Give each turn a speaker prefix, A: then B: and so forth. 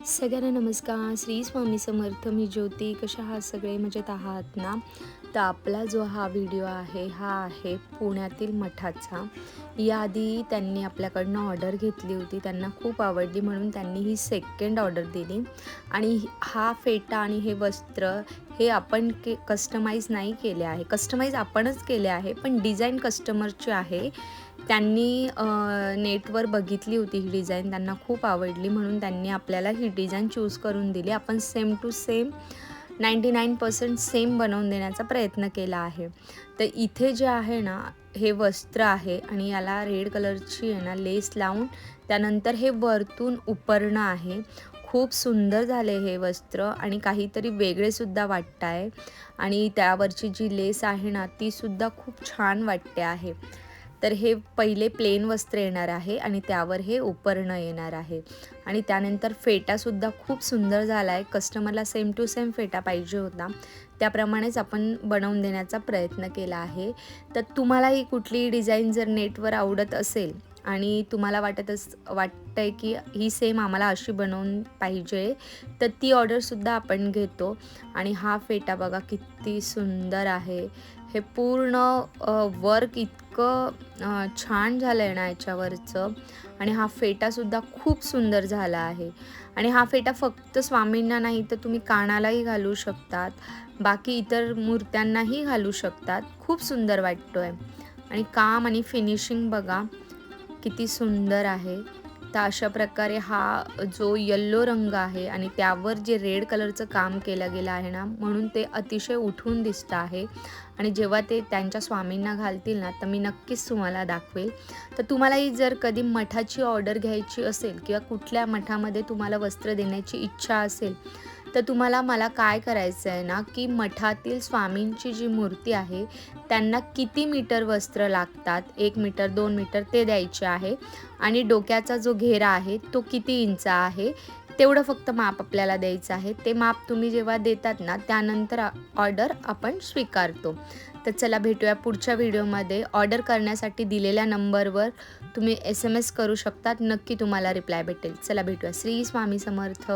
A: सगळ्यांना नमस्कार. श्री स्वामी समर्थ. मी ज्योती. कशा आहात सगळे? मजेत आहात ना? तर आपला जो हा व्हिडिओ आहे हा आहे पुण्यातील मठाचा. याआधी त्यांनी आपल्याकडनं ऑर्डर घेतली होती, त्यांना खूप आवडली म्हणून त्यांनी ही सेकंड ऑर्डर दिली. आणि हा फेटा आणि हे वस्त्र हे आपण कस्टमाइज नाही केले आहे, कस्टमाइज आपणच केले आहे, पण डिझाईन कस्टमरची आहे. त्यांनी नेटवर बघितली होती ही डिझाईन, त्यांना खूप आवडली म्हणून त्यांनी आपल्याला ही डिझाईन चूज करून दिली. आपण सेम टू सेम 99% सेम बनवून देण्याचा प्रयत्न केला आहे. तर इथे जे आहे ना, हे वस्त्र आहे आणि याला रेड कलरची आहे ना लेस लावून त्यानंतर हे वरतून उपरणं आहे. खूप सुंदर झाले हे वस्त्र आणि काहीतरी वेगळेसुद्धा वाटत आहे. आणि त्यावरची जी लेस आहे ना, तीसुद्धा खूप छान वाटते आहे. तर हे पहिले प्लेन वस्त्र येणार आहे आणि त्यावर हे उपरणं येणार आहे. आणि त्यानंतर फेटासुद्धा खूप सुंदर झाला आहे. कस्टमरला सेम टू सेम फेटा पाहिजे होता, त्याप्रमाणेच आपण बनवून देण्याचा प्रयत्न केला आहे. तर तुम्हालाही कुठलीही डिझाईन जर नेटवर आवडत असेल आणि तुम्हाला वाटतंय की ही सेम आम्हाला अशी बनवून पाहिजे, तर ती ऑर्डरसुद्धा आपण घेतो. आणि हा फेटा बघा किती सुंदर आहे. हे पूर्ण वर्क इतकं छान झालं आहे ना याच्यावरचं. आणि हा फेटासुद्धा खूप सुंदर झाला आहे. आणि हा फेटा फक्त स्वामींना नाही तर तुम्ही कानालाही घालू शकतात, बाकी इतर मूर्त्यांनाही घालू शकतात. खूप सुंदर वाटतो आहे. आणि काम आणि फिनिशिंग बघा किती सुंदर आहे. तर अशा प्रकारे हा जो येल्लो रंग आहे आणि त्यावर जे रेड कलरचं काम केलं गेलं आहे ना, म्हणून ते अतिशय उठून दिसतं आहे. आणि जेव्हा ते त्यांच्या स्वामींना घालतील ना, तर मी नक्कीच तुम्हाला दाखवेल. तर तुम्हालाही जर कधी मठाची ऑर्डर घ्यायची असेल किंवा कुठल्या मठामध्ये तुम्हाला वस्त्र देण्याची इच्छा असेल, तर तुम्हाला मला काय करायचं आहे ना, की मठातील स्वामींची जी मूर्ती आहे त्यांना किती मीटर वस्त्र लागतात, 1 मीटर 2 मीटर ते द्यायचे आहे. आणि डोक्याचा जो घेरा आहे तो किती इंच आहे तेवढं फक्त माप आपल्याला द्यायचं आहे. ते माप तुम्ही जेव्हा देतात ना, त्यानंतर ऑर्डर आपण स्वीकारतो. तर चला भेटूया पुढच्या व्हिडिओमध्ये. ऑर्डर करण्यासाठी दिलेल्या नंबरवर तुम्ही SMS करू शकतात, नक्की तुम्हाला रिप्लाय भेटेल. चला भेटूया. श्री स्वामी समर्थ.